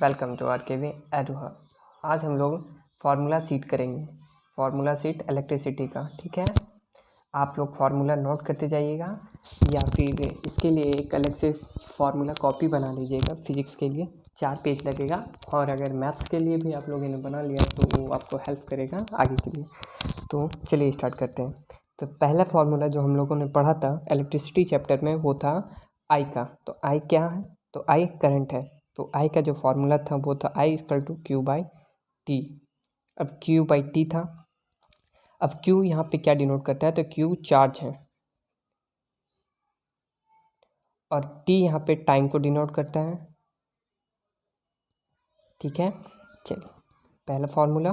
Welcome to are के we एडुहा। आज हम लोग फार्मूला शीट करेंगे, फार्मूला शीट इलेक्ट्रिसिटी का। ठीक है, आप लोग फार्मूला नोट करते जाइएगा या फिर इसके लिए एक अलग से फार्मूला कॉपी बना लीजिएगा। फिजिक्स के लिए 4 पेज लगेगा और अगर मैथ्स के लिए भी आप लोगों ने बना लिया तो वो आपको हेल्प करेगा आगे के लिए। तो चलिए स्टार्ट करते हैं। तो पहला फार्मूला जो हम लोगों ने पढ़ा था इलेक्ट्रिसिटी चैप्टर में वो था आई का। तो आई क्या है? तो आई करंट है। तो आई का जो फार्मूला था वो था I equal to Q by T. अब क्यू बाई टी था। अब क्यू यहाँ पे क्या डिनोट करता है? तो क्यू चार्ज है और टी यहाँ पे टाइम को डिनोट करता है। ठीक है, चलिए पहला फार्मूला।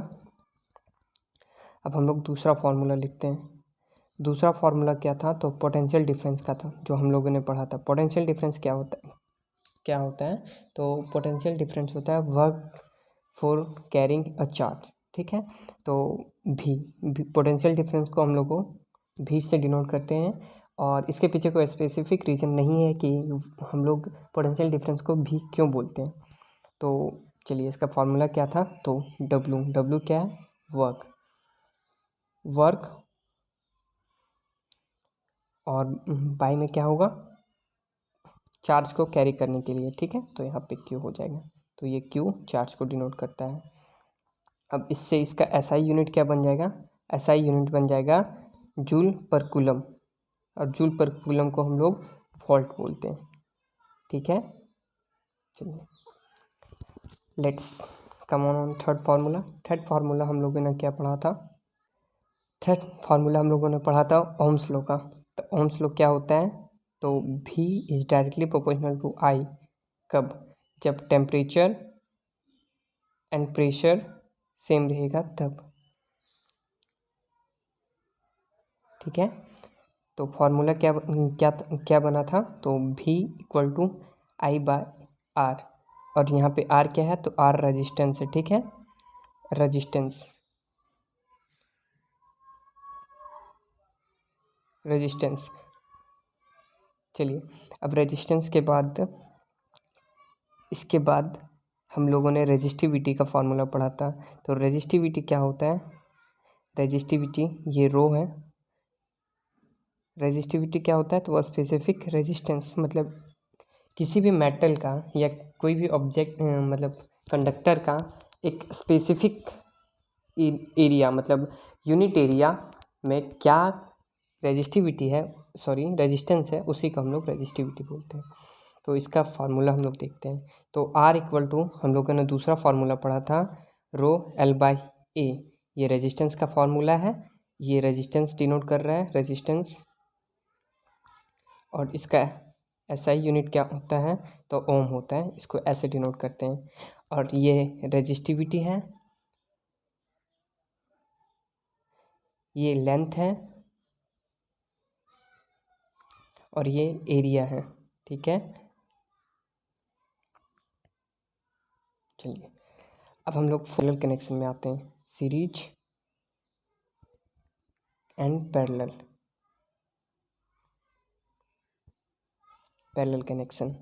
अब हम लोग दूसरा फार्मूला लिखते हैं। दूसरा फार्मूला क्या था? तो पोटेंशियल डिफरेंस का था, जो हम लोगों ने पढ़ा था। पोटेंशियल डिफरेंस क्या होता है? तो पोटेंशियल डिफरेंस होता है work for carrying a charge. ठीक है, तो भी पोटेंशियल डिफरेंस को हम लोग को भी से डिनोट करते हैं और इसके पीछे कोई स्पेसिफिक रीज़न नहीं है कि हम लोग पोटेंशियल डिफरेंस को भी क्यों बोलते हैं। तो चलिए इसका फार्मूला क्या था? तो डब्लू क्या है? वर्क और बाई में क्या होगा? चार्ज को कैरी करने के लिए। ठीक है, तो यहाँ पे क्यू हो जाएगा। तो ये क्यू चार्ज को डिनोट करता है। अब इससे इसका एसआई यूनिट क्या बन जाएगा? एसआई यूनिट बन जाएगा जूल पर कूलम, और जूल पर कूलम को हम लोग वोल्ट बोलते हैं। ठीक है, चलिए let's come on third formula. Third formula हम लोगों ने क्या पढ़ा था? थर्ड फार्मूला हम लोगों ने पढ़ा था ओम्स लॉ का। तो ओम्स लॉ क्या होता है? तो V is directly proportional to I। कब? जब टेम्परेचर एंड प्रेशर सेम रहेगा तब। ठीक है, तो फार्मूला क्या बना था? तो V equal to I by R, और यहाँ पे R क्या है? तो R रेजिस्टेंस है। ठीक है, रेजिस्टेंस चलिए अब रेजिस्टेंस के बाद इसके बाद हम लोगों ने रेजिस्टिविटी का फार्मूला पढ़ा था। तो रेजिस्टिविटी क्या होता है? रेजिस्टिविटी ये रो है। रेजिस्टिविटी क्या होता है? तो वह स्पेसिफिक रेजिस्टेंस, मतलब किसी भी मेटल का या कोई भी ऑब्जेक्ट मतलब कंडक्टर का एक स्पेसिफिक एरिया, मतलब यूनिट एरिया में क्या रेजिस्टिविटी है, रेजिस्टेंस है, उसी को हम लोग रेजिस्टिविटी बोलते हैं। तो इसका फार्मूला हम लोग देखते हैं। तो R इक्वल टू हम लोगों ने दूसरा फार्मूला पढ़ा था रो L बाई ए। ये रेजिस्टेंस का फार्मूला है, ये रेजिस्टेंस डिनोट कर रहा है, रेजिस्टेंस। और इसका एसआई यूनिट क्या होता है? तो ओम होता है, इसको ऐसे डिनोट करते हैं। और ये रेजिस्टिविटी है, ये लेंथ है और ये एरिया है। ठीक है, चलिए अब हम लोग पैरेलल कनेक्शन में आते हैं। Series and parallel connection.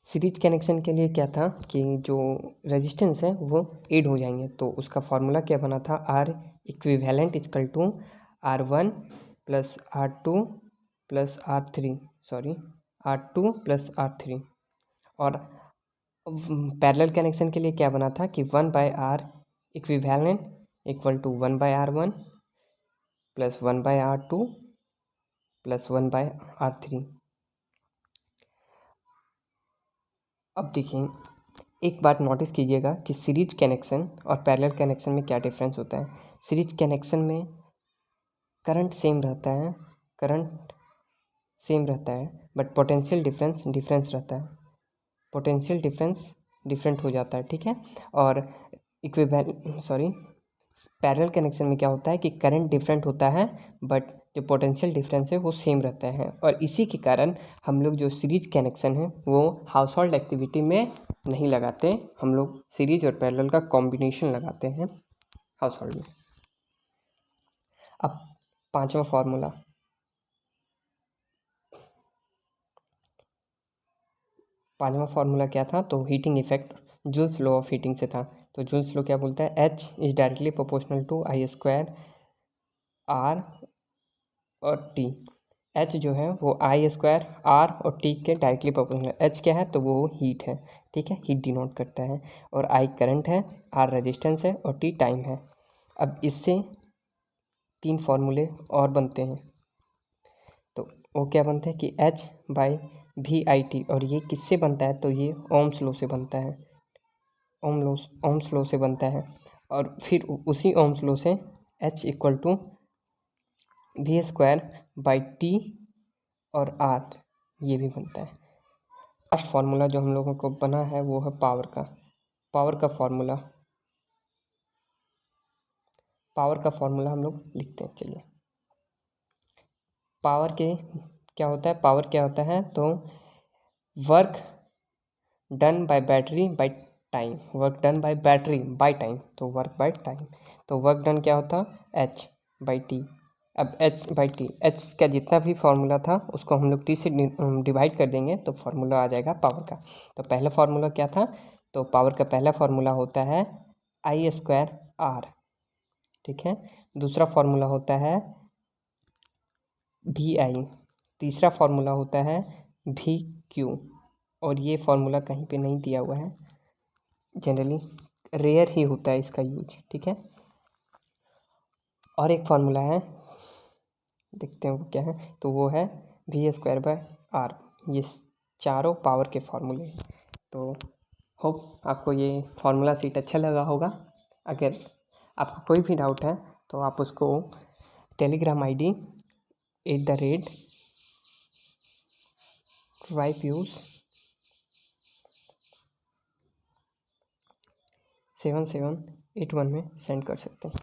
Series connection के लिए क्या था कि जो रेजिस्टेंस है वो ऐड हो जाएंगे। तो उसका फार्मूला क्या बना था? R equivalent equal to R1 plus R2 plus R2 plus R3। और पैरेलल कनेक्शन के लिए क्या बना था कि 1 by R equivalent equal to 1 by R1 plus 1 by R2 plus 1 by R3। अब देखिए एक बात नोटिस कीजिएगा कि सीरीज कनेक्शन और पैरेलल कनेक्शन में क्या डिफरेंस होता है। सीरीज कनेक्शन में करंट सेम रहता है बट पोटेंशियल डिफरेंस रहता है। पोटेंशियल डिफरेंस डिफरेंट हो जाता है। ठीक है, और पैरेलल कनेक्शन में क्या होता है कि करंट डिफरेंट होता है बट जो पोटेंशियल डिफरेंस है वो सेम रहता है। और इसी के कारण हम लोग जो सीरीज कनेक्शन है वो हाउस होल्ड एक्टिविटी में नहीं लगाते, हम लोग सीरीज और पैरेलल का कॉम्बिनेशन लगाते हैं हाउस होल्ड में। अब पांचवा फार्मूला, पांचवा फार्मूला क्या था, तो heating effect Joule's law of heating से था। तो जूल्स लॉ क्या बोलता है, H is directly proportional to I square R और T। H जो है वो I स्क्वायर R और T के डायरेक्टली प्रोपोर्शनल। H क्या है, तो वो हीट है, ठीक है, हीट डिनोट करता है। और I करंट है, R रेजिस्टेंस है और T टाइम है। अब इससे तीन फार्मूले और बनते हैं। तो वो क्या बनते हैं कि H बाई VIT, और ये किससे बनता है, तो ये ओम्स लॉ से बनता है, ओम्स लॉ से बनता है। और फिर उसी ओम्स लॉ से H equal to V square by T और R ये भी बनता है। लास्ट फार्मूला जो हम लोगों को बना है वो है पावर का फार्मूला हम लोग लिखते हैं। चलिए, पावर क्या होता है, तो work done by battery by time, work done by battery by time, तो वर्क बाय टाइम। तो वर्क डन क्या होता, H बाई टी। अब H बाई टी, H का जितना भी फार्मूला था उसको हम लोग T से डिवाइड कर देंगे तो फार्मूला आ जाएगा पावर का। तो पहला फार्मूला क्या था, तो पावर का पहला फार्मूला होता है I स्क्वायर R, ठीक है। दूसरा फार्मूला होता है VI, तीसरा फार्मूला होता है VQ, और ये फार्मूला कहीं पे नहीं दिया हुआ है, जनरली रेयर ही होता है इसका यूज, ठीक है। और एक फार्मूला है, देखते हैं वो क्या है, तो वो है V स्क्वायर बाय R। ये चारों पावर के फार्मूले हैं। तो होप आपको ये फार्मूला सीट अच्छा लगा होगा। अगर आपको कोई भी डाउट है तो आप उसको टेलीग्राम ID @trypuse7781 में सेंड कर सकते हैं।